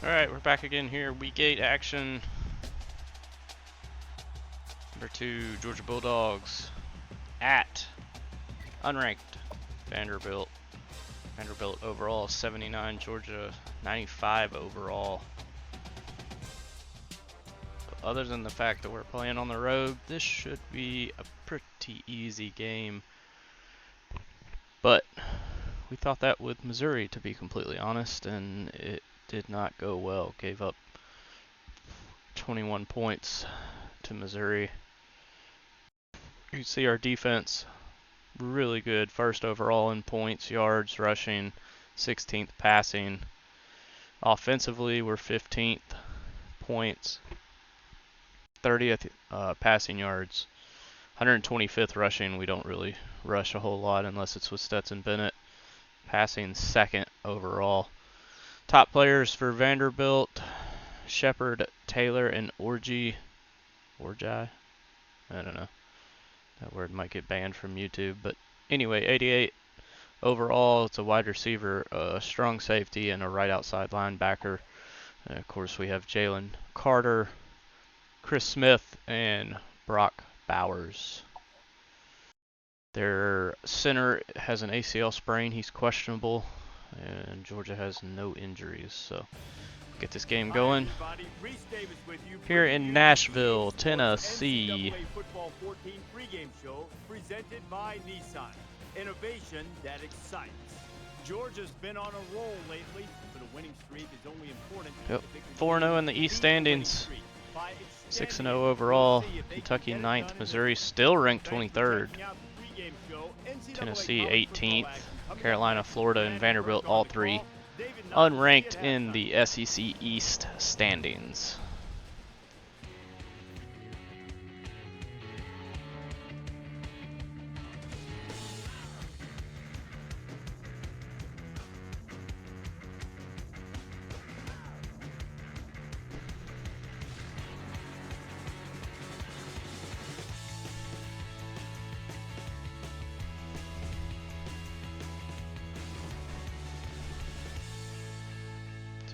Alright, we're back again here. Week 8 action. Number 2, Georgia Bulldogs at unranked Vanderbilt. Vanderbilt overall 79, Georgia 95 overall. But other than the fact that we're playing on the road, this should be a pretty easy game. But we thought that with Missouri, to be completely honest, and it did not go well. Gave up 21 points to Missouri. You see our defense really good. First overall in points, yards, rushing, 16th passing. Offensively, we're 15th points, 30th passing yards, 125th rushing. We don't really rush a whole lot unless it's with Stetson Bennett. Passing second overall. Top players for Vanderbilt: Shepard, Taylor, and Orji. I don't know. That word might get banned from YouTube, but anyway, 88 overall. It's a wide receiver, a strong safety, and a right outside linebacker. And of course, we have Jalen Carter, Chris Smith, and Brock Bowers. Their center has an ACL sprain. He's questionable, and Georgia has no injuries. So get this game going here in Nashville, Tennessee. Football 14 pregame show presented by Nissan. Innovation that excites. Georgia's been on a roll lately, but a winning streak is only important. Yep, 4-0 in the East standings. 6-0 overall. Kentucky 9th. Missouri still ranked 23rd. Tennessee 18th. Carolina, Florida, and Vanderbilt, all three unranked in the SEC East standings.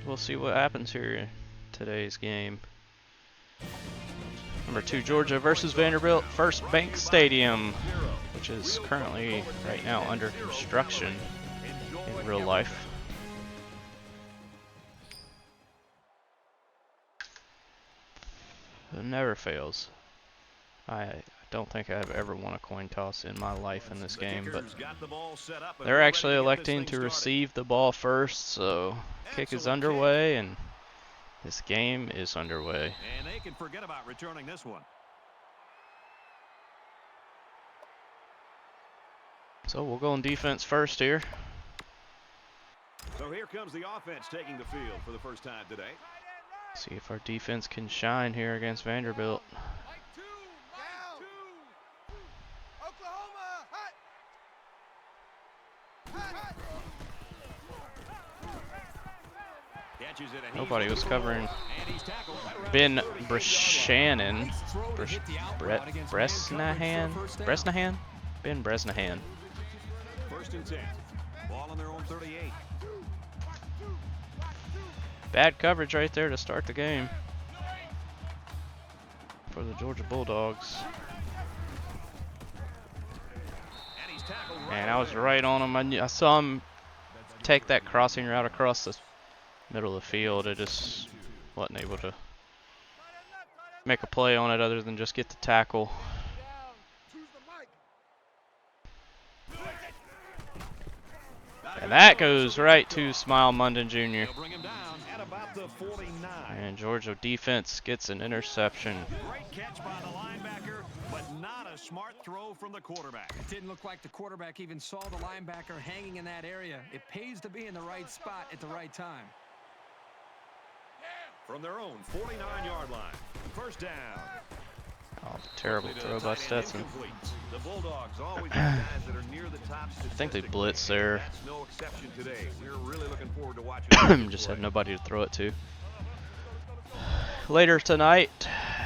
We'll see what happens here in today's game. Number 2, Georgia versus Vanderbilt, First Bank Stadium, which is currently right now under construction in real life. It never fails. I don't think I've ever won a coin toss in my life in this game, but they're actually electing to receive the ball first, so kick is underway, and this game is underway. And they can forget about returning this one. So we'll go on defense first here. So here comes the offense taking the field for the first time today. See if our defense can shine here against Vanderbilt. Nobody was covering Ben Bresnahan. Bresnahan? Ben Bresnahan. First and 10. Ball on their own 38. Bad coverage right there to start the game for the Georgia Bulldogs. And I was right on him. I saw him take that crossing route across the middle of the field. I just wasn't able to make a play on it other than just get the tackle. And that goes right to Smile Munden Jr. And Georgia defense gets an interception. Great catch by the linebacker, but not a smart throw from the quarterback. It didn't look like the quarterback even saw the linebacker hanging in that area. It pays to be in the right spot at the right time. From their own 49-yard line. First down. Oh, terrible throw by Stetson. The Bulldogs always have guys that are near the top. I think they blitzed there. That's no exception today. We're really looking forward to watching. Just had nobody to throw it to. Later tonight,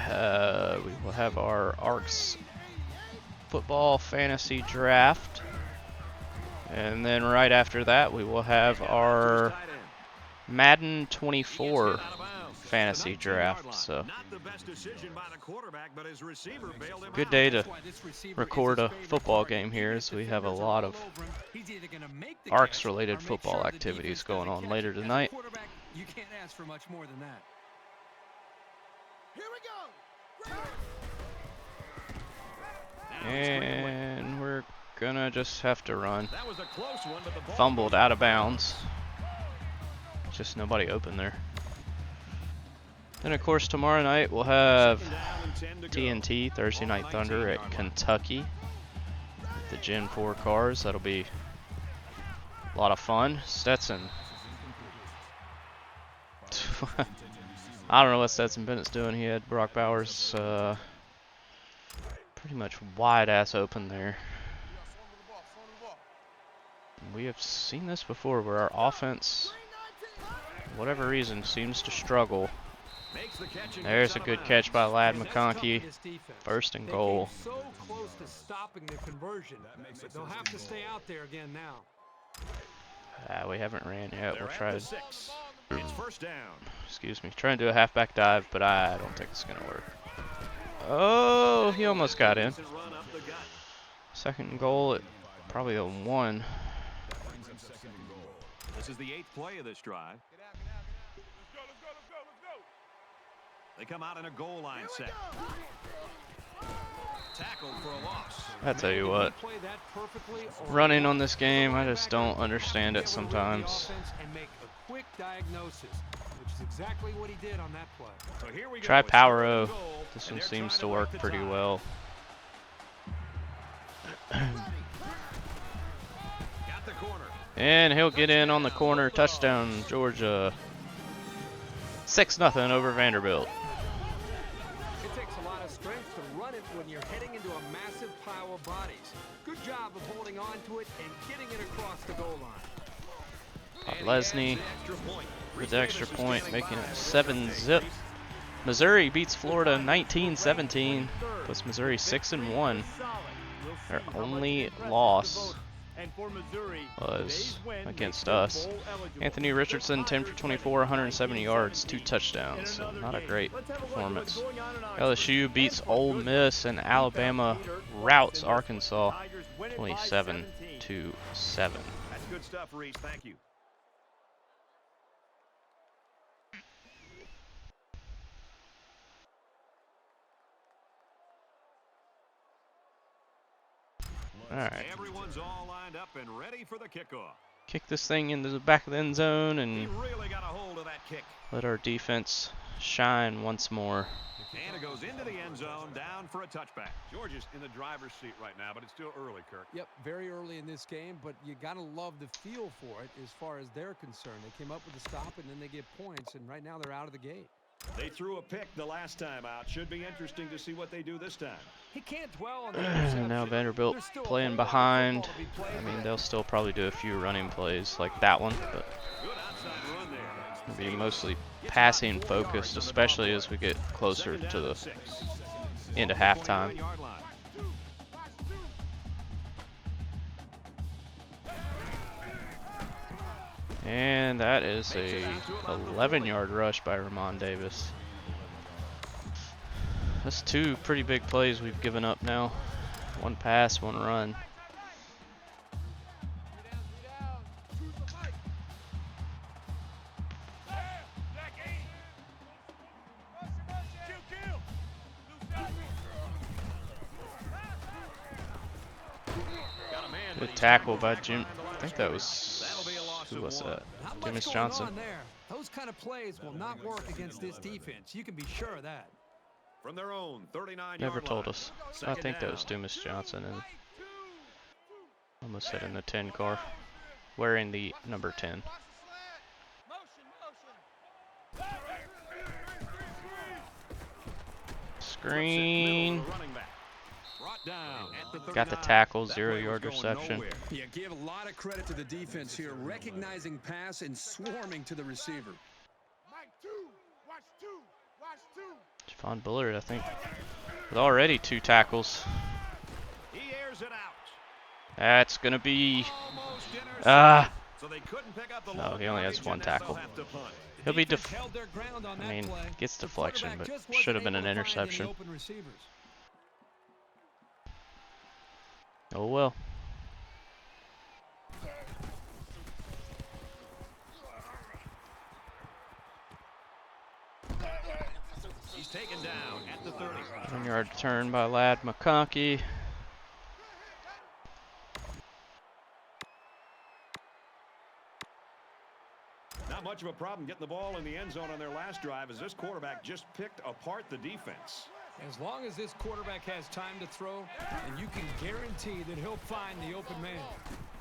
we will have our ARCS football fantasy draft. And then right after that, we will have our Madden 24 fantasy draft. So good day to record a football game here, as we have a lot of ARCS-related football activities going on later tonight. You can't ask for much more than that. And we're gonna just have to run. Fumbled out of bounds. Just nobody open there. Then of course tomorrow night we'll have TNT, Thursday Night Thunder, at Kentucky. The Gen 4 cars. That'll be a lot of fun. Stetson. I don't know what Stetson Bennett's doing. He had Brock Bowers pretty much wide ass open there. We have seen this before where our offense, for whatever reason, seems to struggle. There's a good catch by Ladd McConkey. First and goal. So close to stopping the conversion, but they'll have to stay out there again now. We haven't ran yet. We'll try. It's first down. Excuse me. Try and do a halfback dive, but I don't think it's gonna work. Oh, he almost got in. Second and goal at probably a 1. This is the 8th play of this drive. They come out in a goal line set. Tackled for a loss. I tell you what, running on this game, I just don't understand it sometimes. And make a quick diagnosis, which is exactly what he did on that play. So here we go. Try Power O. This one seems to work pretty well. Got the corner. And he'll get in on the corner. Touchdown, Georgia. 6-0 over Vanderbilt. It takes a lot of strength to run it when you're heading into a massive pile of bodies. Good job of holding on to it and getting it across the goal line. Lesney with the extra point, making it 7-0. Missouri beats Florida 19-17. Puts Missouri 6-1. Their only loss was against us. Anthony Richardson, 10 for 24, 170 yards, 2 touchdowns. So not a great performance. LSU beats Ole Miss, and Alabama routs Arkansas 27-7. That's good stuff, Reese. Thank you. All right. Everyone's all lined up and ready for the kickoff. Kick this thing into the back of the end zone He and really got a hold of that kick. let our defense shine once more. And it goes into the end zone, down for a touchback. Georgia's in the driver's seat right now, but it's still early, Kirk. Yep, very early in this game, but you got to love the feel for it as far as they're concerned. They came up with the stop, and then they get points, and right now they're out of the gate. They threw a pick the last time out. Should be interesting to see what they do this time. He can't dwell on that. Now Vanderbilt playing behind. I mean, they'll still probably do a few running plays like that one, but Good outside run there. it'll be mostly passing focused, especially as we get closer to the end of halftime. And that is a 11-yard rush by Ramon Davis. That's 2 pretty big plays we've given up now. 1 pass, 1 run. Good tackle by Jim. I think that was, who was that? James Johnson. Those kind of plays will not work against this defense. You can be sure of that. From their own 39-yard Never told line. us. I think that was Dumas Johnson, and almost said in the 10 car, wearing the number 10. Screen. Got the tackle, 0-yard reception. Yeah, give a lot of credit to the defense here, recognizing pass and swarming to the receiver. Javon Bullard, I think, with already 2 tackles. He airs it out. That's gonna be couldn't pick up the No, long he only has yardage, one and now they'll tackle. have to punt. He'll be Defense held their ground on I that mean, play. gets The deflection, quarterback but just wasn't should have been able an to find any interception. open receivers. Oh well. He's taken down at the 30. 1-yard return by Lad McConkey. Not much of a problem getting the ball in the end zone on their last drive, as this quarterback just picked apart the defense. As long as this quarterback has time to throw, then you can guarantee that he'll find the open man.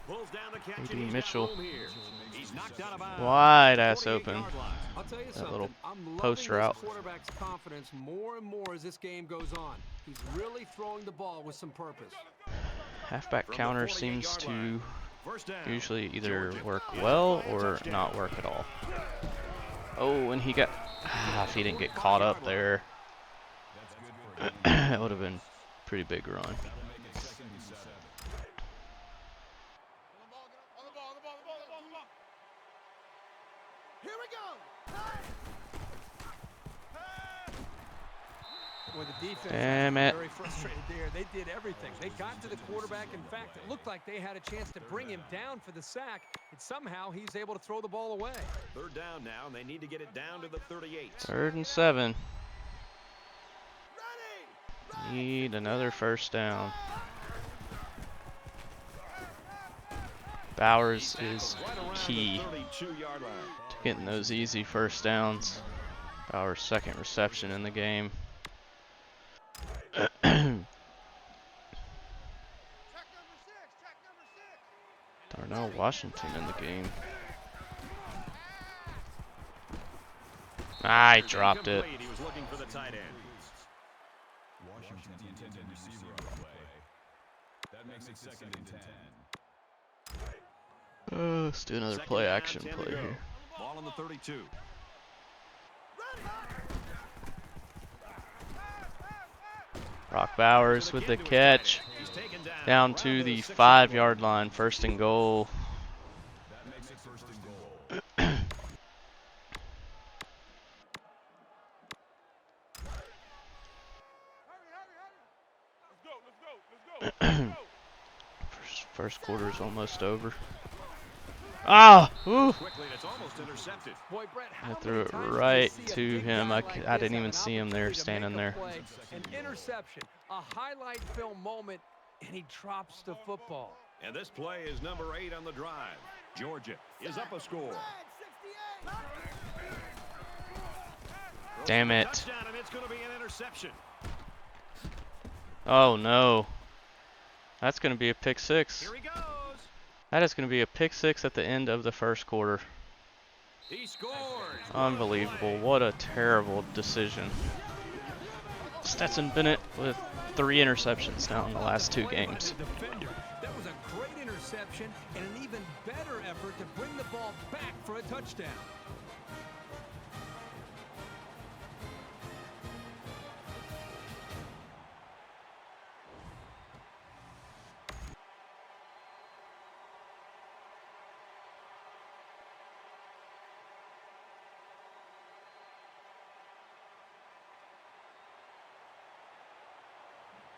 Pulls down the catch, A.D. and he's Mitchell. got room here. He's knocked out of bounds. Wide ass open. I'll tell you That little something, I'm post loving route. this quarterback's confidence more and more as this game goes on. He's really throwing the ball with some purpose. Halfback counter seems to First down. usually either work well or not work at all. Oh, and he got... if he didn't get caught up there, that would have been a pretty big run. Here we go. Boy, the defense Damn was it. very frustrated there. They did everything. They got to the quarterback. In fact, it looked like they had a chance to bring him down for the sack, and somehow he's able to throw the ball away. Third down now, and they need to get it down to the 38. 3rd and 7. Need another first down. Bowers is Right around key the 32-yard line. to getting those easy first downs. Bowers' 2nd reception in the game. Darnell Washington in the game. I dropped it. Incomplete. He was looking for the tight end. Washington's intended receiver on the play. That makes it 2nd and 10. Let's do another Second play down, action 10 to play go. here. Ball on the 32. Brock Bowers with the catch. He's taken Down around to the the 6-yard 5-yard line, 1st and goal. That makes it 1st and goal. First quarter is almost over. Ah! Ooh! quickly, and it's almost intercepted. Boy, Brett, I how threw many it times do right you see a to big him. guy I like didn't this even have see an him there, opportunity to standing make a there. play, an interception, a highlight film moment, and he drops the football. And this play is number 8 on the drive. Georgia is up a score. Damn it. Touchdown, and it's going to be an interception. Oh no. That's going to be a pick 6. Here he goes. That is going to be a pick 6 at the end of the first quarter. He scores. Unbelievable. What a terrible decision. Stetson Bennett with 3 interceptions now in the last 2 games. That was a great interception and an even better effort to bring the ball back for a touchdown.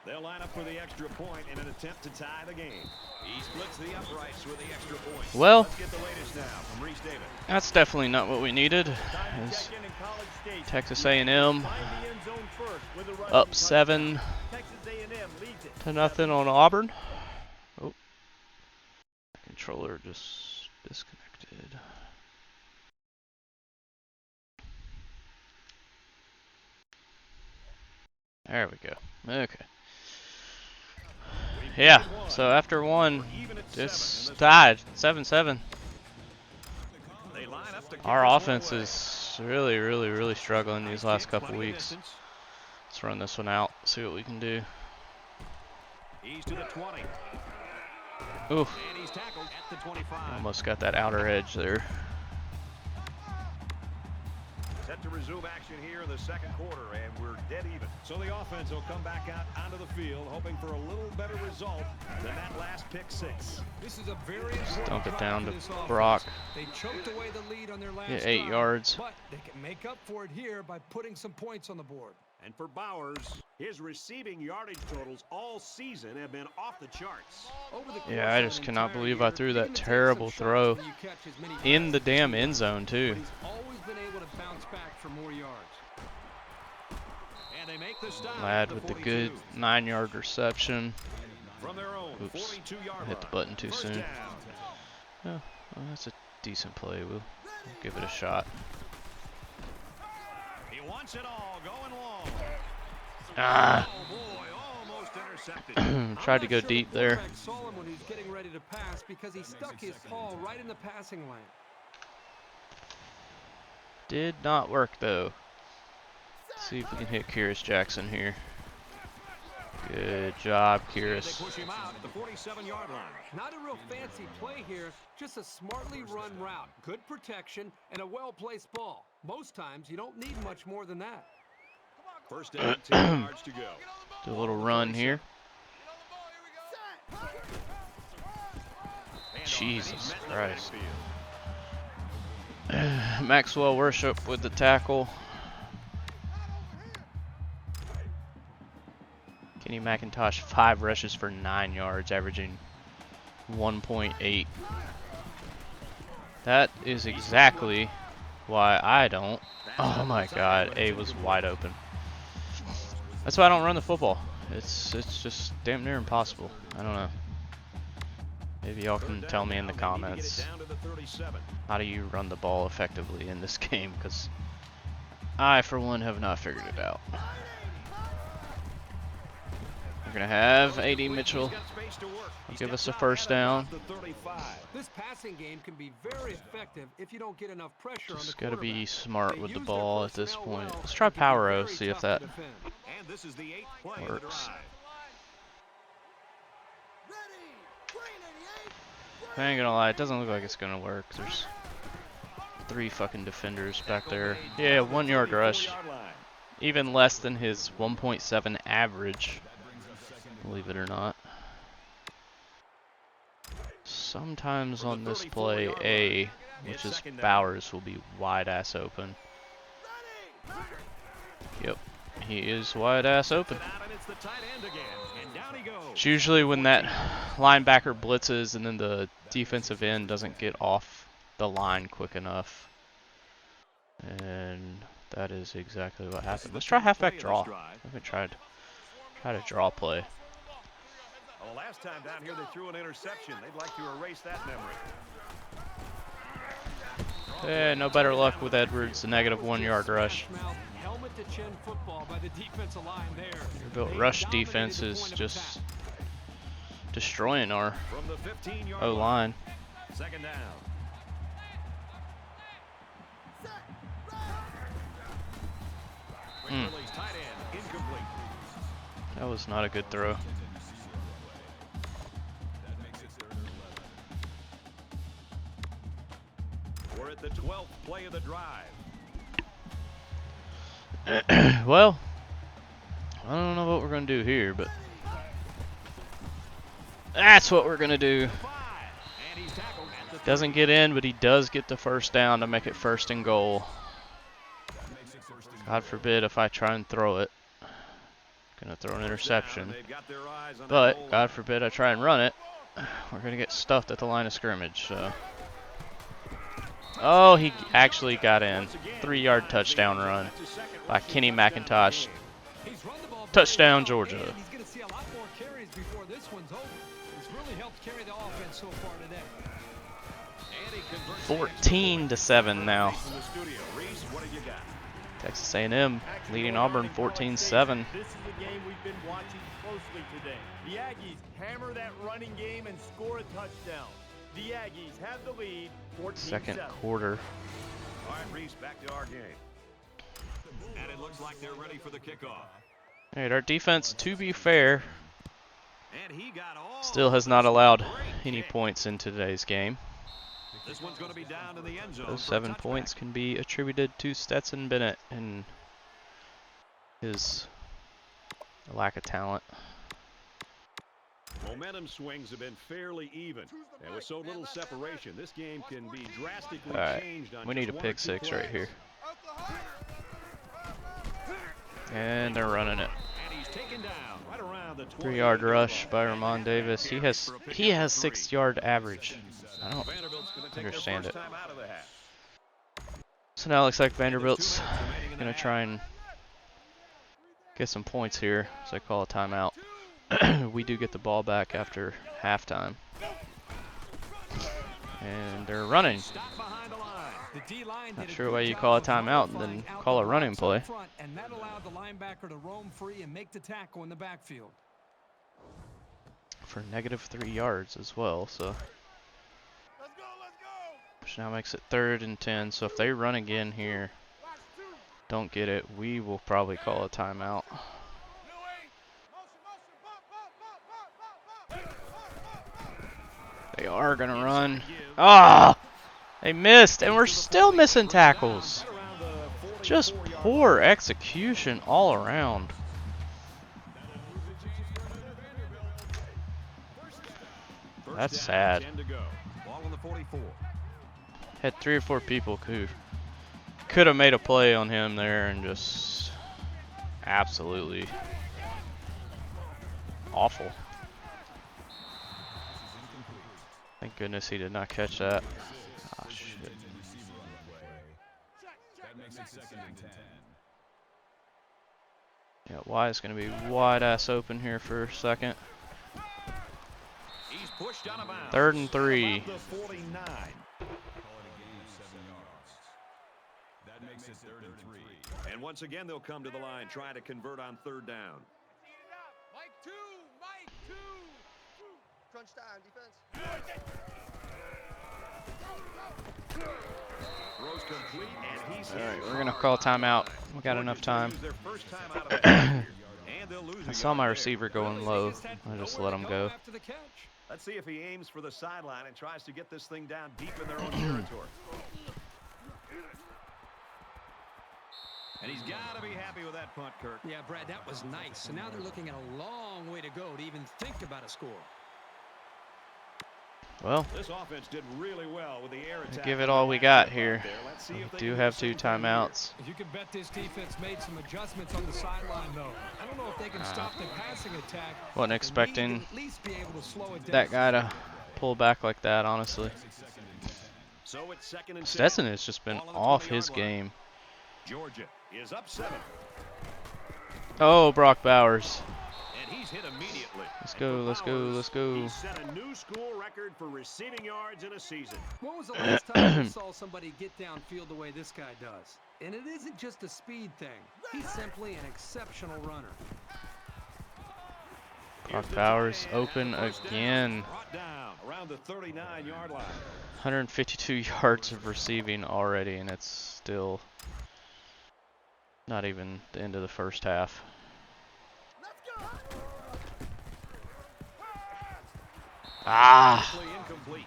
They'll line up for the extra point in an attempt to tie the game. He splits the uprights with the extra point. Well, Let's get the latest now from Reese David. that's definitely not what we needed. Time to As check in College Station. Texas A&M Find the end zone first with a rushing up touchdown. 7 Texas A&M leads it to nothing on Auburn. Oh, controller just disconnected. There we go. Okay. Yeah, so after one, just tied 7-7. They line up to kick Our this one offense away. is really struggling these last Kick, couple plenty of weeks. distance. Let's run this one out, see what we can do. He's to the 20. Ooh, And he's tackled at the 25. almost got that outer edge there. Set to resume action here in the second quarter, and we're dead even. So the offense will come back out onto the field, hoping for a little better result than that last pick six. This is a very important Dump it drive down for to this offense. Brock. They choked away the lead on their last Get 8 drive, yards. but they can make up for it here by putting some points on the board. And for Bowers, his receiving yardage totals all season have been off the charts. Over the Yeah, I course just of an cannot entire believe year, I threw you're that gonna take terrible some throw shots when you catch as many in the passes as damn you end want. zone too. But he's always been able to bounce back for more yards. And they make the stop. Lad with the good 9-yard reception. From their own Oops, 42-yard hit the line. button too First soon. down. Yeah, well, that's a decent play. We'll give it a shot. He wants it all going long. Ah, Oh boy, almost intercepted. tried to go I'm not sure deep the there. quarterback saw him when he was getting ready to pass because he stuck his paw right in the passing lane. Did not work though. Let's see if we can hit Kyrus Jackson here. Good job, They Kyrus. push him out at the 47-yard line. Not a real fancy play here, just a smartly run route, good protection, and a well-placed ball. Most times, you don't need much more than that. First down, 10 yards to go. Do a little run here. Jesus Christ. Maxwell Worship with the tackle. Kenny McIntosh 5 rushes for 9 yards, averaging 1.8. That is exactly why I don't. Oh my God, A was wide open. That's why I don't run the football. It's just damn near impossible. I don't know. Maybe y'all can tell me in the comments, how do you run the ball effectively in this game? Because I, for one, have not figured it out. We're going to have A.D. Mitchell give us a first down. This passing game can be very effective if you don't get enough pressure on the Just got to be quarterback. smart They with the use their ball at this personnel point. well Let's try and can be Power O, very see if tough to that defend. And this is the 8th play of the works. drive. I ain't gonna lie, it doesn't look like it's gonna work. There's 3 fucking defenders back there. Yeah, 1 yard rush. Even less than his 1.7 average, believe it or not. Sometimes on this play, A, which is Bowers, will be wide ass open. Yep, he is wide ass open. It's usually when that linebacker blitzes and then the defensive end doesn't get off the line quick enough. And that is exactly what happened. Let's try halfback draw. I haven't tried a draw play. Well, last time down here they threw an interception. They'd like to erase that memory. Yeah, no better luck with Edwards, the negative 1 yard rush. Helmet to chin football by the defensive line there. Your rush defense is just destroying our From the 15-yard O-line. Second down. Quick release, tight end, incomplete. That was not a good throw. We're at the 12th play of the drive. Well, I don't know what we're going to do here, but that's what we're going to do. And he's tackled at the Doesn't get in, but he does get the first down to make it 1st and goal. God forbid if I try and throw it. Gonna throw an interception. But God forbid I try and run it. We're gonna get stuffed at the line of scrimmage. So. Oh, he actually got in. 3-yard touchdown run by Kenny McIntosh. Touchdown, Georgia. He's going to see a lot more carries before this one's over. It's really helped carry the offense so far today. 14-7 now. Texas A&M leading Auburn 14-7. This is a game we've been watching closely today. The Aggies hammer that running game and score a touchdown. The Aggies have the lead, 14-7. Second quarter. All right, Reese, back to our game. And it looks like they're ready for the kickoff. All right, our defense, to be fair, And he got all still has not allowed any points in today's game. This one's going to be down in the end zone. Those for a 7 touchback. points can be attributed to Stetson Bennett and his lack of talent. Momentum swings have been fairly even, and with so little separation, this game can be drastically All right, changed on we just need a one or pick two six right plays. here. And they're running it. And he's taken down right around the 3-yard 28-yard rush line. by Ramon Davis. He has 6-yard average. I don't Vanderbilt's gonna take understand their it. first time out of the half. So now it looks like Vanderbilt's 2 minutes remaining in the gonna half. try and get some points here. So I call a timeout. We do get the ball back after halftime. And they're running. Stop behind the line. The D-line Not did a sure good why you job call a of timeout and nullifying then out call the a running blocks play. up front, and that allowed the linebacker to roam free and make the tackle in the backfield. For -3 yards as well, so Let's go, let's go. which now makes it 3rd and 10. So if they run again here, Watch 2. don't get it, we will probably call a timeout. New 8. Motion, motion. Pop. They are gonna run. Ah! They missed, and we're still missing tackles. Right around the Just 44-yard poor execution all around. First That's down, sad. 10 to go. Ball on the 44. Had 3 or 4 people who could have made a play on him there and just absolutely awful. Thank goodness he did not catch that. Ah, shit. That makes it 2nd and 10. Yeah, Wyatt's going to be wide ass open here for a second. He's pushed out of bounds. 3rd and 3. About the 49. Call it a gain of 7 yards. That makes it 3rd and 3. And once again, they'll come to the line trying to convert on 3rd down. Mike 2. Mike 2. Crunch time, defense. Throws complete, and he's All right, we're going to call timeout. We got enough time. Lose their first time out of the half here, and they'll lose I a saw yard my there. receiver going low. I just let him go. After the catch. Let's see if he aims for the sideline and tries to get this thing down deep in their own territory. And he's got to be happy with that punt, Kirk. Yeah, Brad, that was nice. So now they're looking at a long way to go to even think about a score. Well, This offense did really well with the air attack. give it all we got here. Let's see We if they do can have the 2 same thing here. timeouts. You can bet this defense made some adjustments on the sideline, though. I don't know if they can stop the passing attack. Wasn't They expecting need to at least be able to slow it down. that guy to pull back like that, honestly. So it's 2nd and 10. Stetson has just been Ball on the off his 20-yard line. game. Georgia is up 7. Oh, Brock Bowers. And he's hit immediately. Let's And go, for let's go, Bowers, let's go. He set a new school record for receiving yards in a season. When was the last time you saw somebody get downfield the way this guy does? And it isn't just a speed thing. He's simply an exceptional runner. Brock Here's the Bowers tight end, open and first down, again. brought down around the 39-yard line. 152 yards of receiving already, and it's still not even the end of the first half. Let's go. Ah! Quickly incomplete.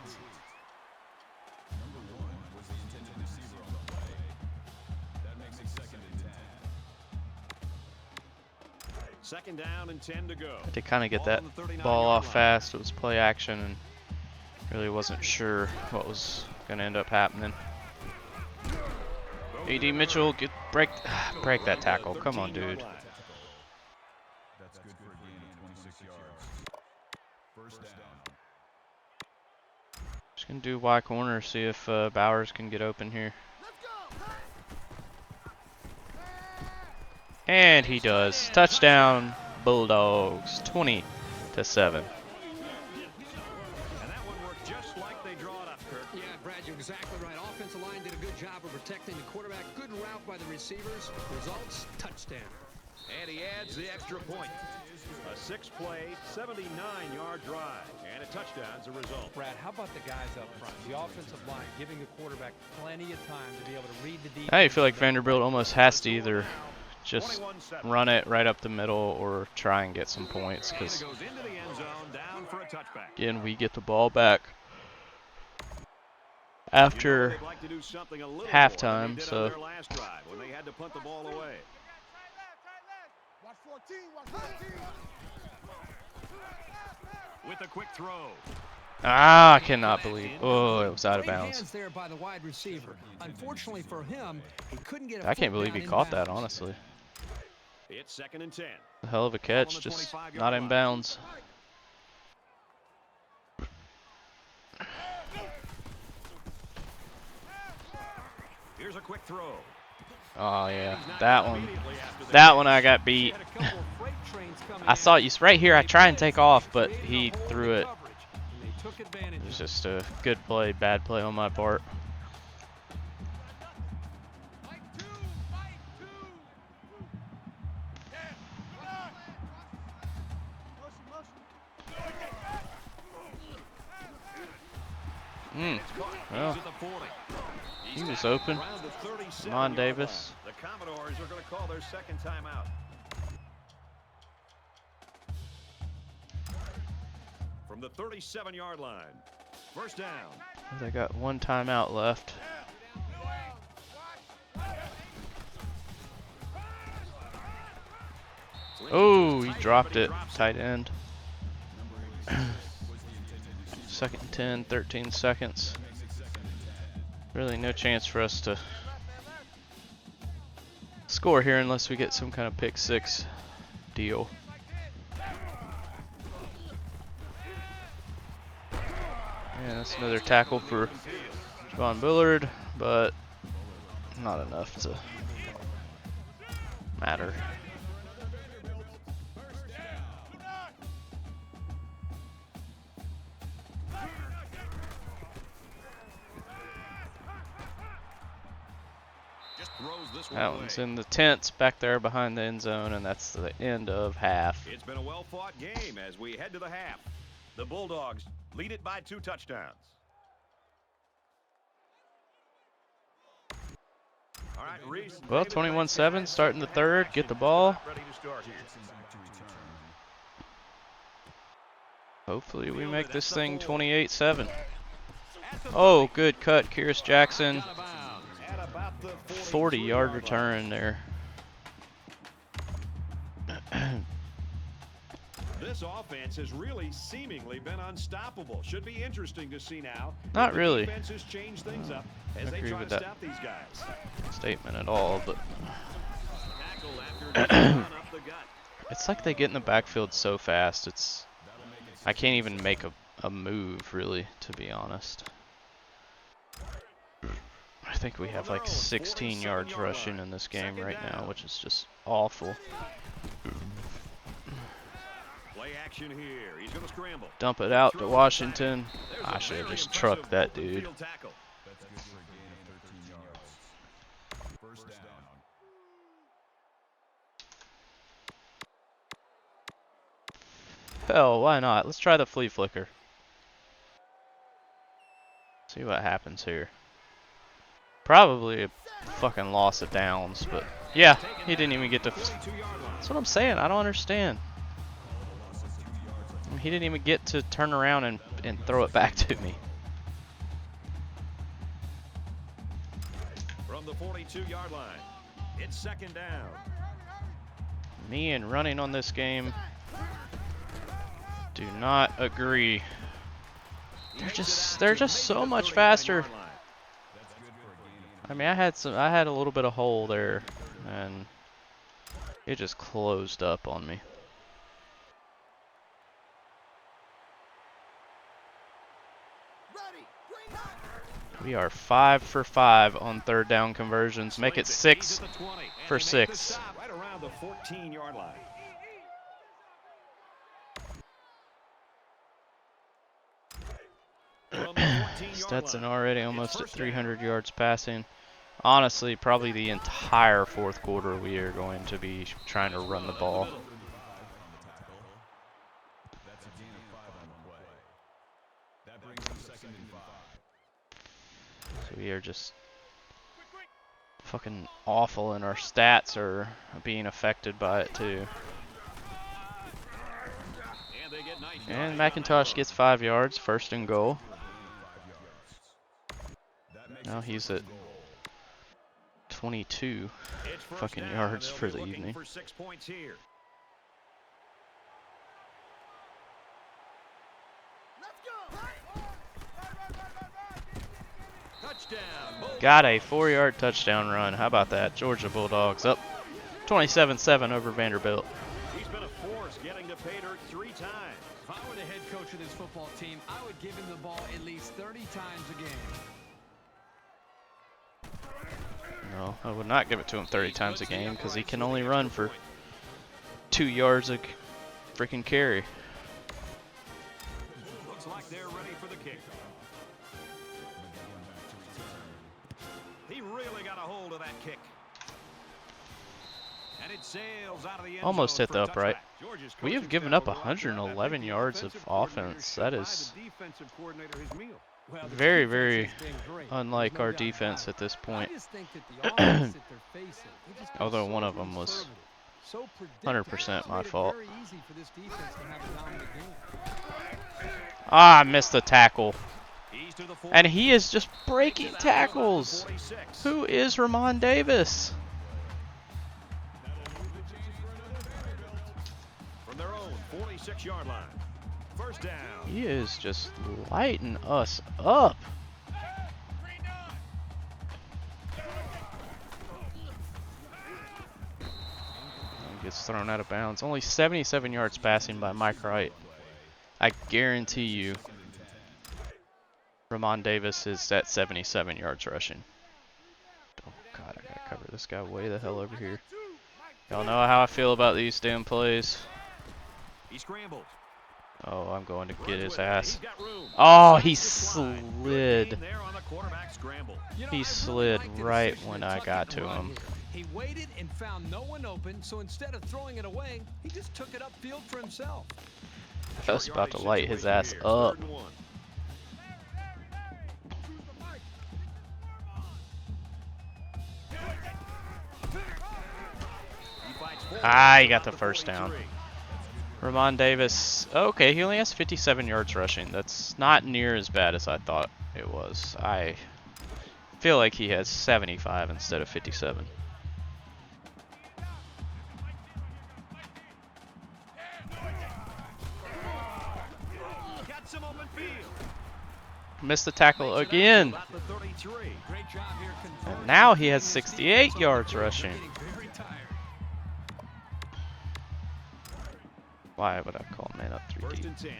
Number 1 was the intended receiver on the play. That makes it 2nd and 10. 2nd down and 10 to go. I did kind of get Ball that on the 39-yard ball off line. fast. It was play action, and really wasn't sure what was going to end up happening. AD Mitchell, break that tackle. Come on, 13-yard dude. line. That's good for a gain of 26 yards. First down. Just going to do Y corner, see if Bowers can get open here. Let's go. And he does. Touchdown, Bulldogs, 20-7. And that one worked just like they draw it up, Kirk. Yeah, Brad, you're exactly right. Offensive line did a good job of protecting the quarterback. Good route by the receivers. Results, touchdown. And he adds the extra point. A 6-play, 79-yard drive. And a touchdown as a result. Brad, how about the guys up front? The offensive line giving the quarterback plenty of time to be able to read the defense. Now you feel like Vanderbilt almost has to either just 21-7. run it right up the middle or try and get some points, And it because goes into the end zone, down for a touchback. again, we get the ball back. after they'd like to do something a little more than halftime, they did on so their last drive when they had to punt the ball away. Watch 14, watch 14. With a quick throw. I cannot believe. Oh, it was out of Great bounds. hands there by the wide receiver. Unfortunately for him, he couldn't get a I can't foot believe down he in caught that, bounds. honestly. It's 2nd and 10. A hell of a catch, just not in bounds. Here's a quick throw. Oh yeah, that one I got beat. I saw it right here. I try and take off, but he threw it. It was just a good play, bad play on my part. Well, he was open. Come on, Davis. The Commodores are going to call their second timeout. From the 37-yard line. First down. They got one timeout left. Oh, he dropped it. Tight end. 2nd and 10, 13 seconds. Really no chance for us to score here unless we get some kind of pick six deal. And that's another tackle for Javon Bullard, but not enough to matter. That one's in the tents back there behind the end zone, and that's the end of half. It's been a well-fought game as we head to the half. The Bulldogs lead it by 2 touchdowns. All right, Reese. Well, 21-7, starting the third. Get the ball. Hopefully we make this thing 28-7. Oh, good cut, Kyrus Jackson. 40-yard return there. This offense has really seemingly been unstoppable. Should be interesting to see now. Not really. Defenses change things up as they Agree try with to that stop these guys. statement at all, but Tackle after just run up the gut. it's like they get in the backfield so fast. I can't even make a move, really, to be honest. I think we have like 16 yards rushing in this game right now, which is just awful. Play action here. He's going to scramble. Dump it out to Washington. I should have just trucked that dude. That's good for a gain of 13 yards. First down. Hell, why not? Let's try the flea flicker. See what happens here. Probably a fucking loss of downs, but yeah, he didn't even get to. That's what I'm saying. I don't understand. I mean, he didn't even get to turn around and throw it back to me. From the 42-yard line, it's 2nd down. Me and running on this game do not agree. They're just so much faster. I mean, I had a little bit of hole there, and it just closed up on me. We are 5 for 5 on 3rd down conversions. Make it 6 for 6. Right around the 14-yard line. Stetson already almost at 300 yards passing. Honestly, probably the entire 4th quarter we are going to be trying to run the ball. That's a gain of 5 on the play. That brings them 2nd and 5. So we are just fucking awful, and our stats are being affected by it too. And McIntosh gets 5 yards, 1st and goal. Now he's at 22 It's first fucking down, yards and they'll for be the looking evening. for 6 points here. Touchdown. Got a 4-yard touchdown run. How about that? Georgia Bulldogs up 27-7 over Vanderbilt. He's been a force getting to pay dirt 3 times. If I were the head coach of this football team, I would give him the ball at least 30 times a game. No, I would not give it to him 30 times a game because he can only run for 2 yards a freaking carry. Looks like they're ready for the kick. He really got a hold of that kick. And it sails out of the end Almost zone hit the for a upright. touchback. Georgia's We have coaching given staff up will watch that. I think 111 the yards of offensive coordinator offense. should That buy is the defensive coordinator his meal. Well, the very, defense very has been great. unlike There's no our doubt about defense it. at this point. I just think that the offense that they're facing, they've just been Although so one of them was conservative, so 100% predictable. my It's made it fault. very easy for this defense to have a dominant game. Ah, I missed the tackle. He's to the And he is just breaking tackles. 46. Who is Ramon Davis? From their own 46-yard line. First down. He is just lighting us up. Gets thrown out of bounds. Only 77 yards passing by Mike Wright. I guarantee you Ramon Davis is at 77 yards rushing. Oh god, I gotta cover this guy way the hell over here. Y'all know how I feel about these damn plays. He scrambles. Oh, I'm going to get his He's ass. got room. Oh, he Snaps the slide. Good slid. gain there on the quarterback scramble. You know, He I really slid like the right decision when to I tuck got it to and run him. here. He waited and found no one open, so instead of throwing it away, he just took it upfield for himself. I was about to light his ass Situation up. here. 3rd and 1. He fights forward. Ah, he got the About first down. 43. Ramon Davis, okay, he only has 57 yards rushing. That's not near as bad as I thought it was. I feel like he has 75 instead of 57. Got some open field. Missed the tackle Makes it out to again. about the 33. Great job here converting And now he the has defense. 68 yards They're rushing. getting very tired. Why would I call man up 3 First deep? and 10.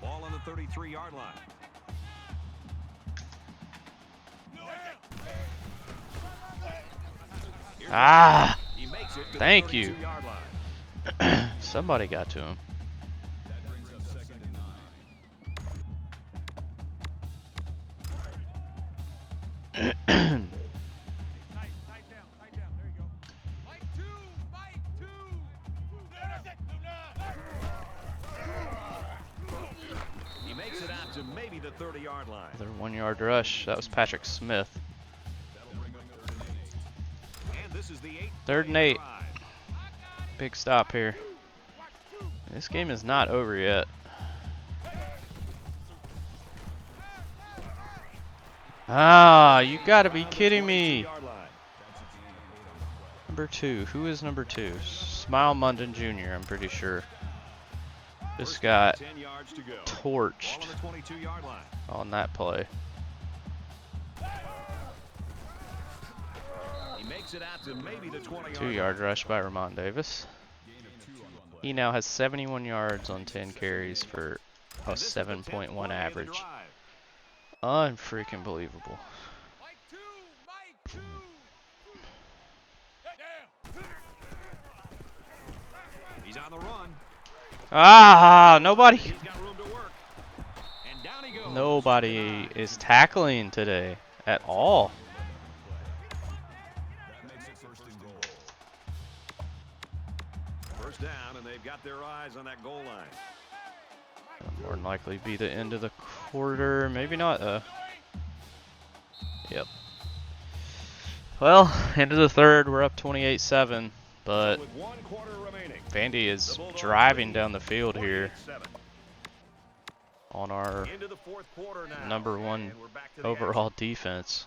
Ball on the 33-yard line. Here's Ah, he makes it to the thank you. 32-yard line. Somebody got to him. That brings up 2nd and 9. Tight down. There you go. Mike 2. Mike 2. He makes it out to maybe the 30-yard line. Another 1-yard rush. That was Patrick Smith. That'll bring up 3rd and 8. And this is the 8th 3rd and play 8. of the drive. Big stop here. This game is not over yet. Ah, you gotta be kidding me. 22-yard line. Number 2. Who is number 2? Smile Munden Jr., I'm pretty sure. This First got down, 10 yards to go. torched Ball on the 22-yard line. on that play. He makes it out to maybe the 20-yard 2-yard rush by Ramon Davis. Gain of 2 on the play. He now has 71 yards on 10 carries for a And this is the 10th 7.1 play of the average. drive. Unfreaking believable. Mike 2. Mike 2. He's on the run. Ah, nobody. He's got room to work. And down he goes. Nobody is tackling today at all. That makes it 1st and goal. First down, and they've got their eyes on that goal line. More than likely be the end of the quarter. Maybe not. Yep. Well, end of the 3rd. We're up 28-7. But With 1 quarter remaining, Vandy the is Bulldogs driving lead down the field here 28-7. on our Into the 4th quarter now, number 1 and we're back to the overall defense.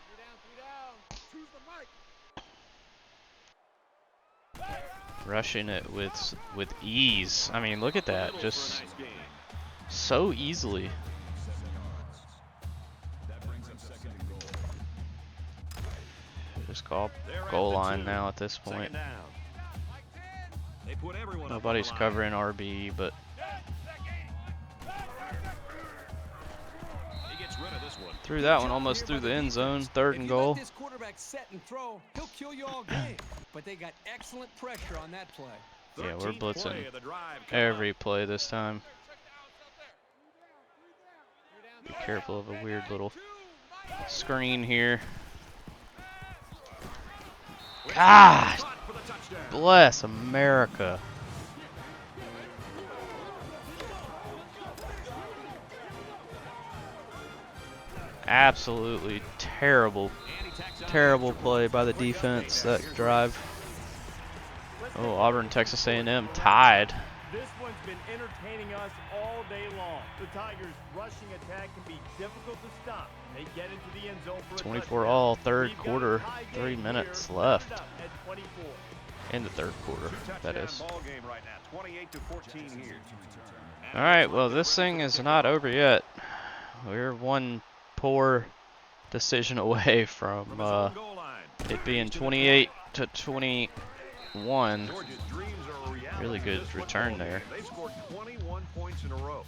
rushing it with ease. I mean, look at that, just so easily. Just call goal line now at this point. Nobody's covering RB, but threw that one almost through the end zone. 3rd and goal. If you let this quarterback set and throw, he'll kill you all game. But they got excellent pressure on that play. Yeah, we're blitzing every play this time. Be careful of a weird little screen here. Gosh, bless America. Absolutely terrible play by the defense, that drive. Oh, Auburn, Texas A&M tied. This one's been entertaining us all day long. The Tigers' rushing attack can be difficult to stop. They get into the end zone for a 24 touchdown. all, 3rd We've got quarter, a tie 3 game minutes here. left. At 24. In the 3rd quarter, that is. Ball game right now, 28-14 here. Alright, well, this thing is not over yet. We're one poor decision away from it being 28-21. Really good return there. They scored 21 points in a row.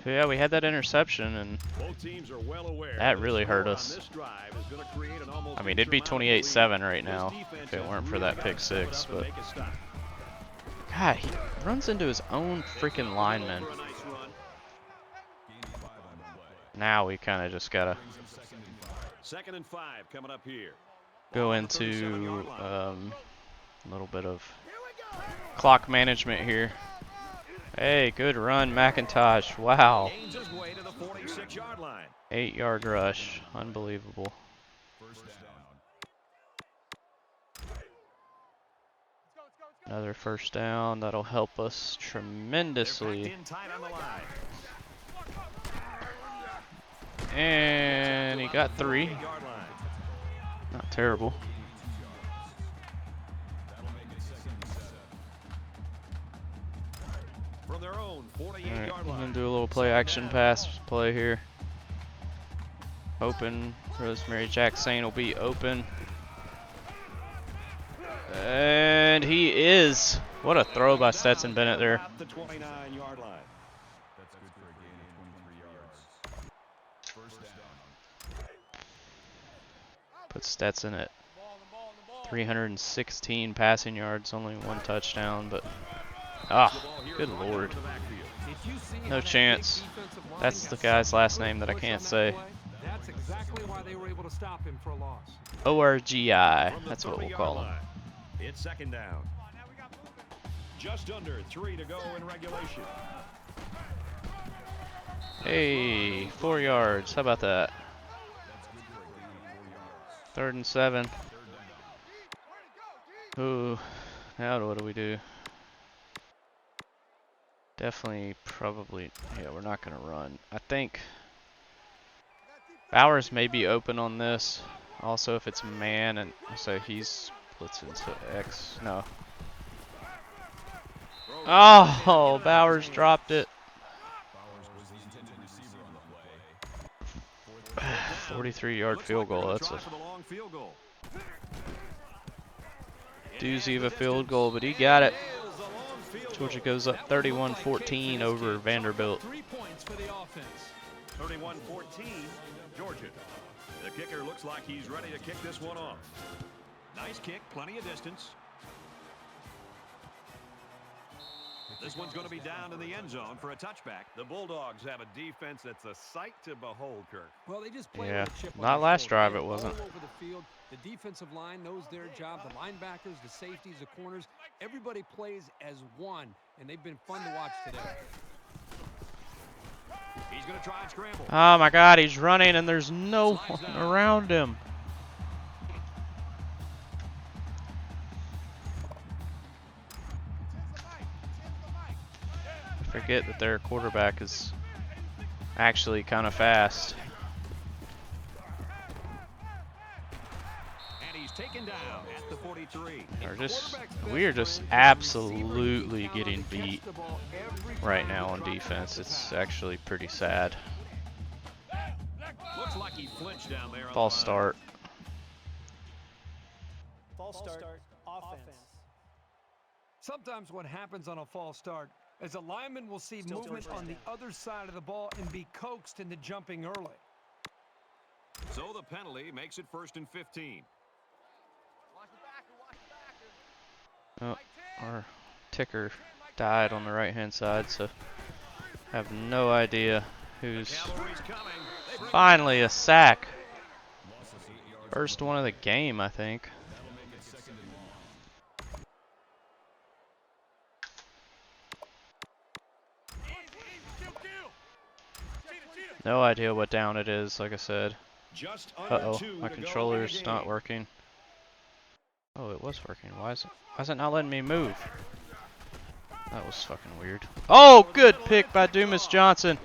Yeah, we had that interception, and Both teams are well aware that really hurt score us. on this drive is going to create an almost I mean, it'd be insurmountable 28-7 lead. right now This defense if it has weren't for really that got pick to step it six, up and but make a stop. God, he runs into his own freaking lineman. For a nice run. Now we kind of just gotta 2nd and 5 coming up here. go into a little bit of clock management here. Hey, good run, McIntosh. Wow. Gains his way to the 46-yard line. 8-yard rush. Unbelievable. Another first down. That'll help us They're tremendously. packed in tight on the line. And he got 3. 48-yard line. Not terrible. From their own Alright, 48-yard I'm line. gonna do a little play action pass play here. Open. Rosemary Jackson will be open. And he is. What a throw by Stetson Bennett there. At the 29-yard line. That's good for a gain of 23 yards. First down. Put Stetson at 316 passing yards, only 1 touchdown, but good lord. Did you see how No that chance. big defensive line That's got the guy's so last good name that I push can't on that say. play? That's exactly why they were able to stop him for a loss. ORGI, From the that's what we'll 30-yard call him. line. It's 2nd down. Just under 3 to go in regulation. Hey, 4 yards. How about that? 3rd and 7. Ooh, now what do we do? Definitely, probably, yeah, we're not going to run. I think Bowers may be open on this. Also, if it's man, and so he's splits into X. No. Oh, Bowers dropped it. 43-yard field goal. That's a doozy of a field goal, but he got it. Georgia goes up 31-14 over Vanderbilt. 3 points for the offense. 31-14, Georgia. The kicker looks like he's ready to kick this one off. Nice kick, plenty of distance. This one's going to be down in the end zone for a touchback. The Bulldogs have a defense that's a sight to behold, Kirk. Well, they just play Yeah, with a chip on not their last shoulder. drive They're it wasn't. all over the field. The defensive line knows their job. The linebackers, the safeties, the corners, everybody plays as one, and they've been fun to watch today. He's going to try and scramble. Oh my God, he's running and there's no one around him. Forget that their quarterback is actually kind of fast. And he's He's taken down at the 43. We are just absolutely getting beat right now on defense. It's actually pretty sad. Looks like he flinched down there on False the line. start. False start, offense. Sometimes what happens on a false start is a lineman will see movement on the other side of the ball and be coaxed into jumping early. So the penalty makes it 1st and 15. Oh, our ticker died on the right-hand side, so I have no idea who's... Finally, a sack. First one of the game, I think. No idea what down it is, like I said. Uh-oh, my controller's not working. Oh, it was working. Why is it not letting me move? That was fucking weird. Oh, good pick by Dumas Johnson.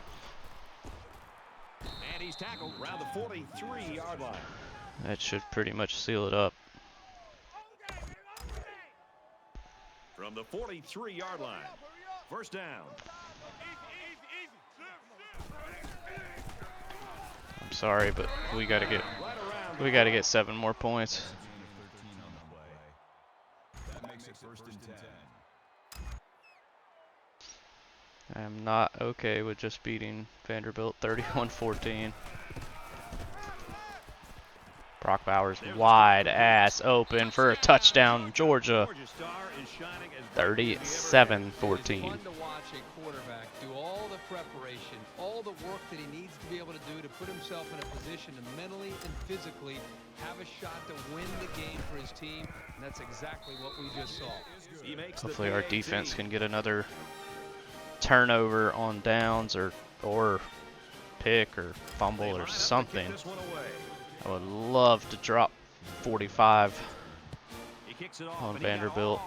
And he's tackled around the 43-yard line. That should pretty much seal it up. From the 43-yard line. 1st down. I'm sorry, but we gotta get 7 more points. That makes it 1st and 10. I am not okay with just beating Vanderbilt 31-14. Brock Bowers wide ass open for a touchdown, Georgia. 37-14. It's fun to watch a quarterback do all the preparation, all the work that he needs to be able to do to put himself in a position to mentally and physically have a shot to win the game for his team, and that's exactly what we just saw. Hopefully our defense can get another turnover on downs or pick or fumble or something. I would love to drop 45 on Vanderbilt.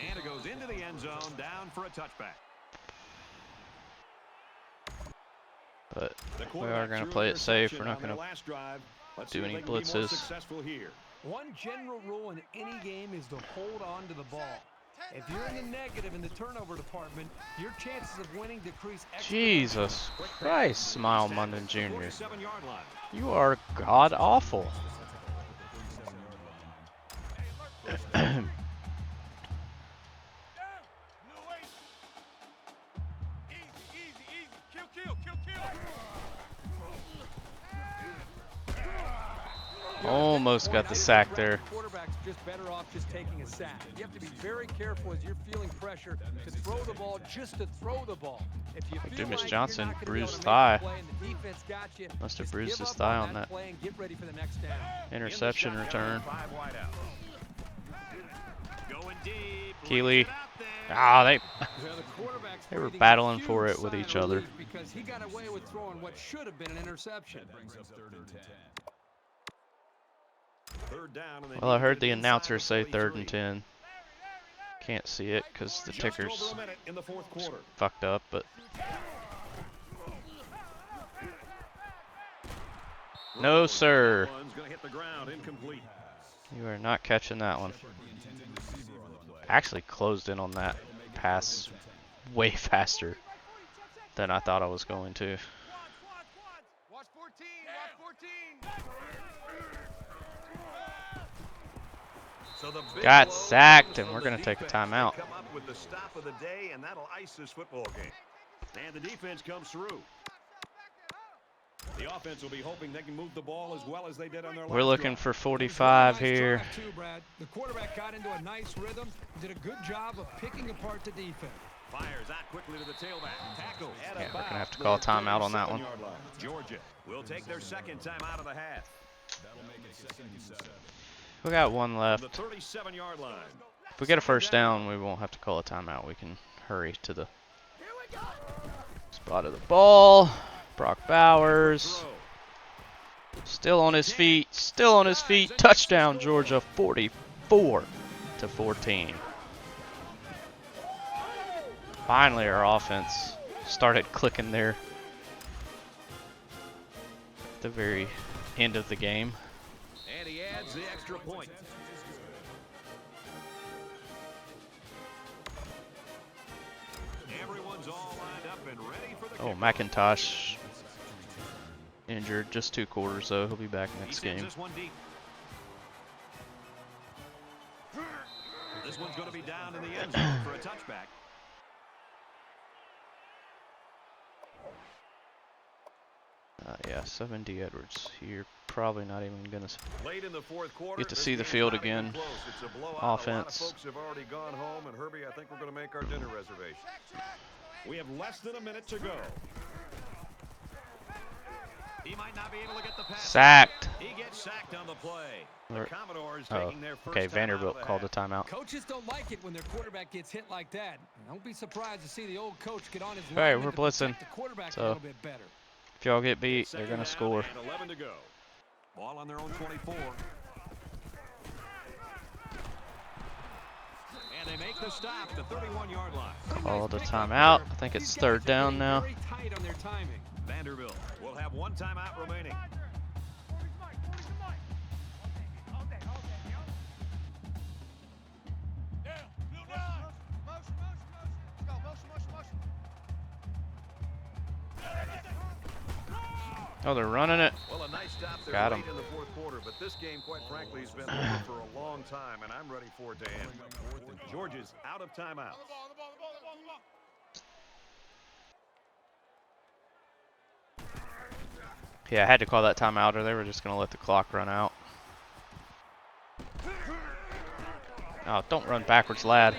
And it goes into the end zone, down for a touchback. But we are going to play it safe. We're not going to do any blitzes. One general rule in any game is to hold on to the ball. If you're in the negative in the turnover department, your chances of winning decrease exponentially. Jesus Christ, Smile Munden Jr. You are god awful. Almost got the sack there. Quarterback's just better off just taking a sack. You have to be very careful as you're feeling pressure to throw the ball just to throw the ball. If you feel Dumas like Johnson you're not gonna bruised be able to make thigh. the play and the defense got you, Must have just bruised give his up thigh on that play and get ready for the next down. interception return. Going deep. Keeley. Ah, they were battling for it with each other. Because he got away with throwing what should have been an interception. Brings up 3rd and 10. Well, I heard the announcer say 3rd and 10. Can't see it because the ticker's fucked up, but no, sir. You are not catching that one. Actually closed in on that pass way faster than I thought I was going to. Watch 14, watch 14. So the Got sacked, and we're going to take a timeout. Come up with the stop of the day, and that'll ice this football game. And the defense comes through. The offense will be hoping they can move the ball as well as they did on their last We're looking drive. for 45 here. The quarterback got into a nice rhythm, did a good job of picking apart the defense. Fires out quickly to the tailback. Tackle. Yeah, we're going to have to call a timeout on that one. Georgia will take their 2nd time out of the half. That'll make it 2nd and 7. We got one left. The 37-yard line. If we get a first down, we won't have to call a timeout. We can hurry to the spot of the ball. Brock Bowers. Still on his feet. Still on his feet. Touchdown, Georgia. 44-14. Finally, our offense started clicking there at the very end of the game. And he adds the extra point. Everyone's all lined up and ready for the Oh, kickoff. McIntosh injured. Just 2 quarters, though. He'll be back next He sends game. this one deep. This one's going to be down in the end zone for a touchback. Yeah, 7D Edwards. You're probably not even going to Late in the fourth quarter, get to this see the game's field not even again. close. It's a blowout. Offense. A lot of folks have already gone home, and Herbie, I think we're going to make our dinner reservation. We have less than a minute to go. He might not be able to get the pass. Sacked. He gets sacked on the play. The Or- Commodores Oh, taking their first okay. time Vanderbilt out of the called a half. timeout. Coaches don't like it when their quarterback gets hit like that. Don't be surprised to see the old coach get on his All right, line we're to protect blitzing. the quarterback So- a little bit better. If y'all get beat, It's they're second going to down score. and 11 to go. Ball on their own 24. And they make the stop at the 31-yard line. Called a timeout. I think it's These guys third are down getting now. very tight on their timing. Vanderbilt will have one timeout remaining. Oh, they're running it. Well, a nice stop there Got late him. in the fourth quarter, but this game, quite frankly, has been over for a long time, and I'm ready for it to end. Georgia's out of timeout. Yeah, I had to call that timeout or they were just going to let the clock run out. Oh, don't run backwards, lad.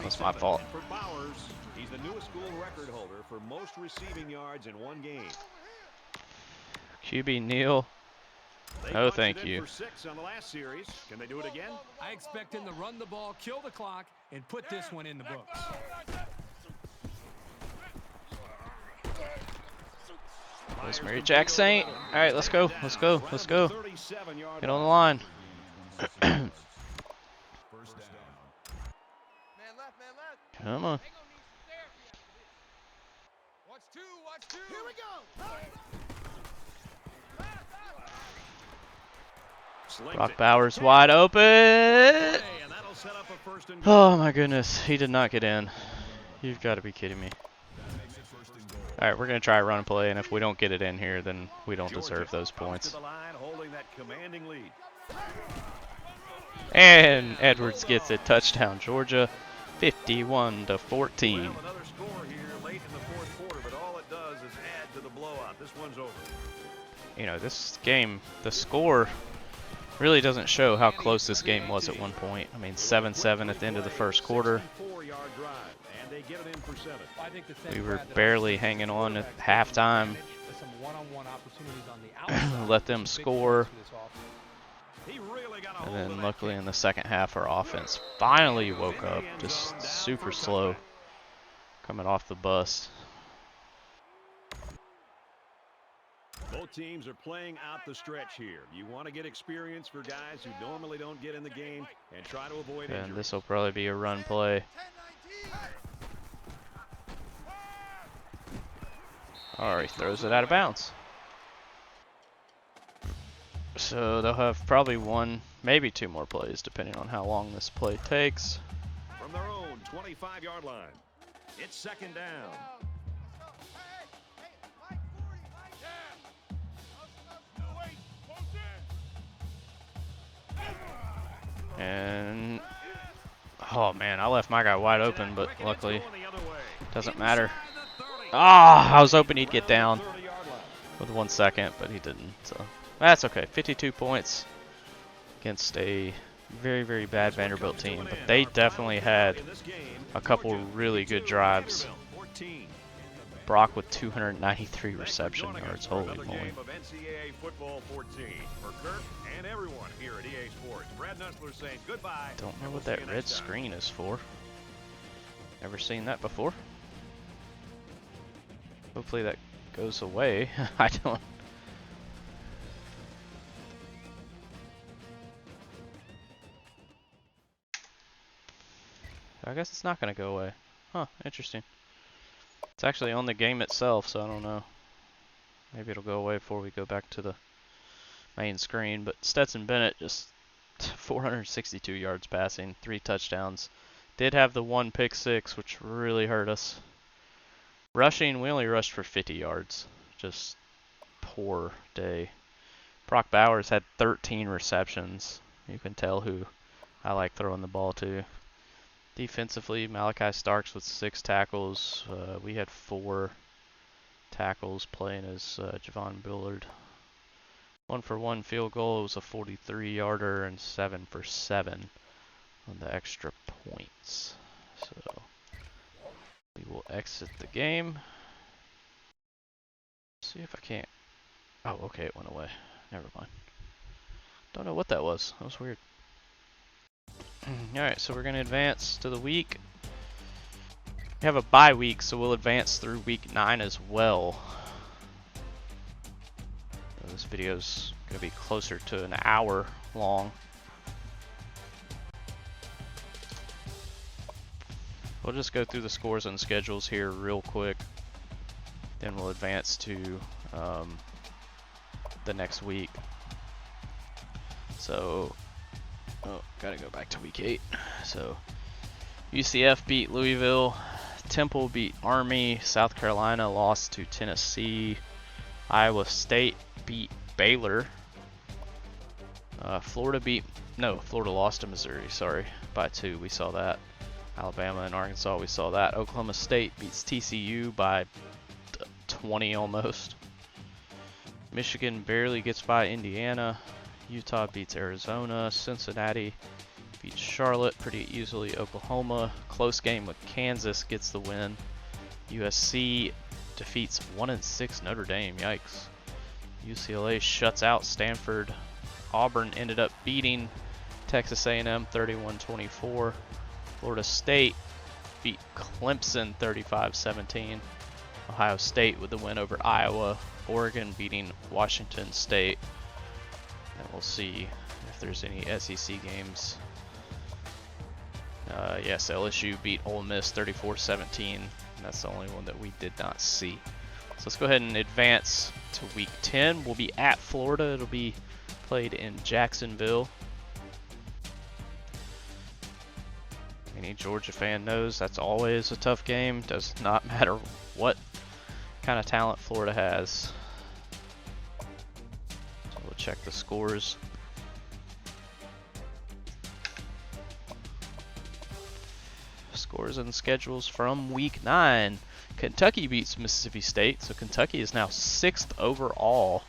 That's my fault. And for Bowers, he's the newest school record holder for most receiving yards in one game. QB Neal. They No, punched thank it in you. for 6 on the last series. Can they do it again? I expect them to run the ball, kill the clock, and put this one in the books. Rosemary Jack Saint. All right, let's go. Let's go. Let's go. Get on the line. First down. Come on. Watch two, watch two. Here we go. Brock Bowers wide open. And that'll set up a first and goal. Oh my goodness, he did not get in. You've got to be kidding me. All right, we're gonna try a run play, and if we don't get it in here, then we don't deserve those Georgia points. to the line, holding that commanding lead. And Edwards gets it. Touchdown, Georgia, 51-14. Well, another score here late in the fourth quarter, but all it does is add to the blowout. This one's over. You know, this game, the score really doesn't show how close this game was at one point. I mean, 7-7 at the end of the first quarter. 64-yard drive, and they get it in for 7. I think the same We were crowd that barely I see hanging on at quarterbacks halftime. with some one-on-one opportunities on the outside. Let them Big score. plays for this offense. He really got a And hold of then that luckily kick. in the second half, our offense finally woke up. Just super slow coming off the bus. Both teams are playing out the stretch here. You want to get experience for guys who normally don't get in the game and try to avoid And injury. this will probably be a run play. All right, throws it out of bounds. So they'll have probably one, maybe two more plays, depending on how long this play takes. From their own 25-yard line, it's second down. And oh man, I left my guy wide open, but luckily doesn't matter. Ah, I was hoping he'd get down with 1 second, but he didn't. So that's okay. 52 points against a very, very bad Vanderbilt team, but they definitely had a couple really good drives. Brock with 293 reception yards. Holy Another moly. game of NCAA football 14. For Kirk and everyone here at EA Sports, Brad Nussler saying goodbye. Don't know and what we'll see that you red next time. screen is for. Never seen that before. Hopefully that goes away. I don't. I guess it's not going to go away. Huh, interesting. It's actually on the game itself, so I don't know. Maybe it'll go away before we go back to the main screen, but Stetson Bennett just 462 yards passing, 3 touchdowns. Did have the 1 pick six, which really hurt us. Rushing, we only rushed for 50 yards. Just poor day. Brock Bowers had 13 receptions. You can tell who I like throwing the ball to. Defensively, Malachi Starks with 6 tackles. We had 4 tackles playing as Javon Billard. 1-for-1 field goal. It was a 43-yarder and 7 for 7 on the extra points. So we will exit the game. See if I can't. Oh, okay, it went away. Never mind. Don't know what that was. That was weird. Alright, so we're going to advance to the week. We have a bye week, so we'll advance through week 9 as well. This video's going to be closer to an hour long. We'll just go through the scores and schedules here real quick. Then we'll advance to the next week. So, gotta go back to week 8. So, UCF beat Louisville. Temple beat Army. South Carolina lost to Tennessee. Iowa State beat Baylor. Florida lost to Missouri, sorry, by 2. We saw that. Alabama and Arkansas, we saw that. Oklahoma State beats TCU by 20 almost. Michigan barely gets by Indiana. Utah beats Arizona. Cincinnati beats Charlotte pretty easily. Oklahoma, close game with Kansas, gets the win. USC defeats 1-6 Notre Dame, yikes. UCLA shuts out Stanford. Auburn ended up beating Texas A&M 31-24. Florida State beat Clemson 35-17. Ohio State with the win over Iowa. Oregon beating Washington State. And we'll see if there's any SEC games. Yes, LSU beat Ole Miss 34-17. And that's the only one that we did not see. So let's go ahead and advance to week 10. We'll be at Florida. It'll be played in Jacksonville. Any Georgia fan knows that's always a tough game. Does not matter what kind of talent Florida has. So we'll check the scores. Scores and schedules from week 9. Kentucky beats Mississippi State, so Kentucky is now 6th overall.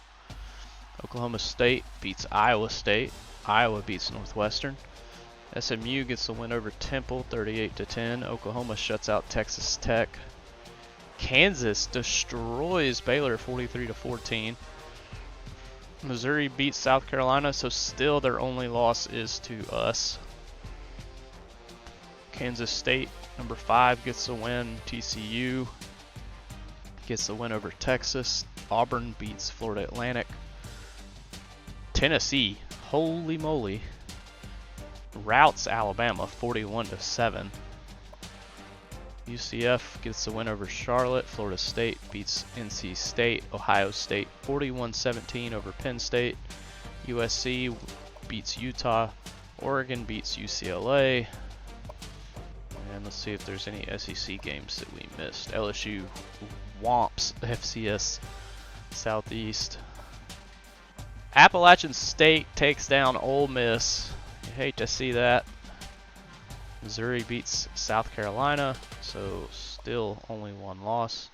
Oklahoma State beats Iowa State. Iowa beats Northwestern. SMU gets the win over Temple 38-10. Oklahoma shuts out Texas Tech. Kansas destroys Baylor 43-14. Missouri beats South Carolina, so still their only loss is to us. Kansas State, number 5, gets the win. TCU gets the win over Texas. Auburn beats Florida Atlantic. Tennessee, holy moly, routs Alabama 41-7. UCF gets the win over Charlotte. Florida State beats NC State. Ohio State 41-17 over Penn State. USC beats Utah. Oregon beats UCLA. And let's see if there's any SEC games that we missed. LSU whomps FCS Southeast. Appalachian State takes down Ole Miss. You hate to see that. Missouri beats South Carolina, so still only 1 loss.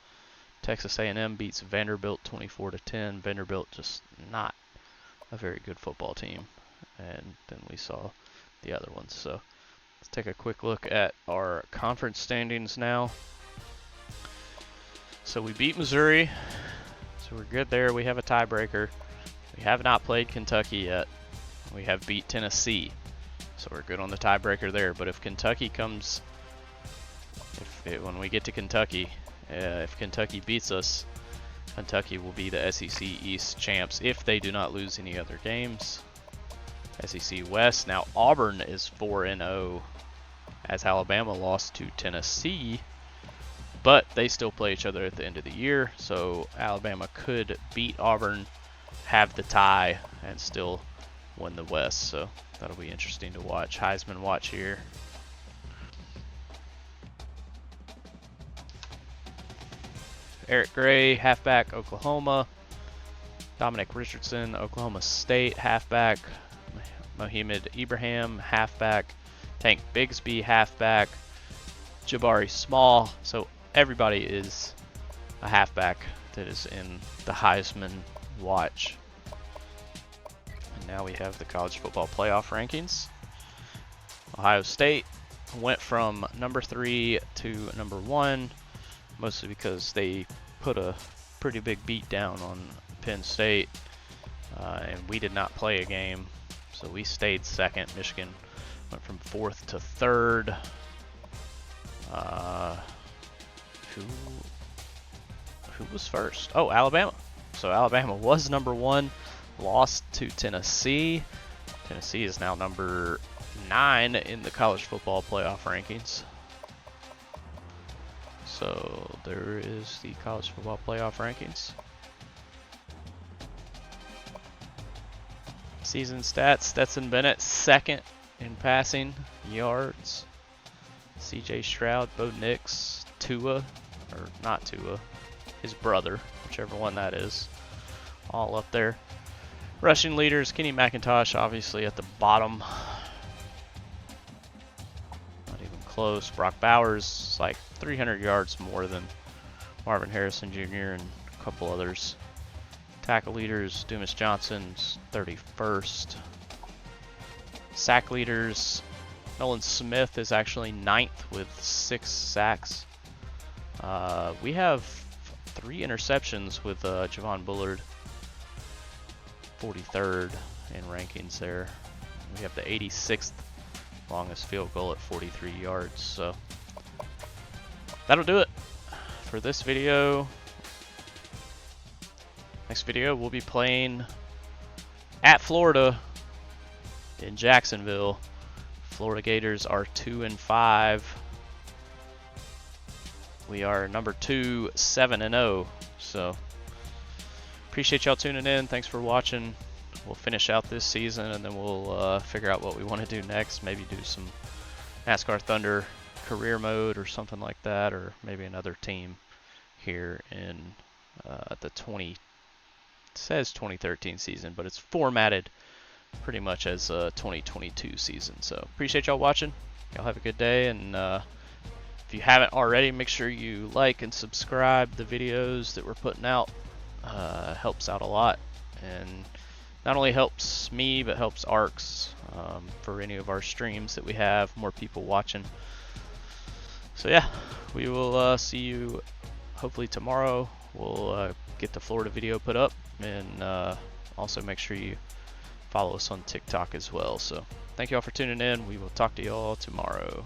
Texas A&M beats Vanderbilt 24-10. Vanderbilt just not a very good football team. And then we saw the other ones. So let's take a quick look at our conference standings now. So we beat Missouri, so we're good there. We have a tiebreaker. We have not played Kentucky yet. We have beat Tennessee, so we're good on the tiebreaker there. But if Kentucky comes, when we get to Kentucky, if Kentucky beats us, Kentucky will be the SEC East champs if they do not lose any other games. SEC West, now Auburn is 4-0 as Alabama lost to Tennessee, but they still play each other at the end of the year, so Alabama could beat Auburn, have the tie and still win the West. So that'll be interesting to watch. Heisman watch here. Eric Gray, halfback, Oklahoma. Dominic Richardson, Oklahoma State, halfback. Mohamed Ibrahim, halfback. Tank Bigsby, halfback. Jabari Small. So everybody is a halfback that is in the Heisman watch. And now we have the college football playoff rankings. Ohio State went from number 3 to number 1, mostly because they put a pretty big beat down on Penn State, and we did not play a game, so we stayed second. Michigan went from 4th to 3rd. Who was first? Oh, Alabama. So Alabama was number 1, lost to Tennessee. Tennessee is now number 9 in the college football playoff rankings. So there is the college football playoff rankings. Season stats: Stetson Bennett second in passing yards. C.J. Stroud, Bo Nix, Tua, or not Tua, his brother, whichever one that is, all up there. Rushing leaders: Kenny McIntosh obviously at the bottom. Not even close. Brock Bowers is like 300 yards more than Marvin Harrison Jr. and a couple others. Tackle leaders: Dumas Johnson's 31st. Sack leaders: Nolan Smith is actually 9th with 6 sacks. We have 3 interceptions with Javon Bullard, 43rd in rankings there. We have the 86th longest field goal at 43 yards. So that'll do it for this video. Next video, we'll be playing at Florida in Jacksonville. Florida Gators are 2-5. We are number 2, 7-0. So appreciate y'all tuning in. Thanks for watching. We'll finish out this season, and then we'll figure out what we want to do next. Maybe do some NASCAR Thunder career mode or something like that, or maybe another team here in the 2013 season, but it's formatted pretty much as a 2022 season. So appreciate y'all watching. Y'all have a good day, and if you haven't already, make sure you like and subscribe the videos that we're putting out. Helps out a lot, and not only helps me, but helps ARCS for any of our streams that we have, more people watching. So yeah, we will see you hopefully tomorrow. We'll get the Florida video put up, and also make sure you follow us on TikTok as well. So thank you all for tuning in. We will talk to you all tomorrow.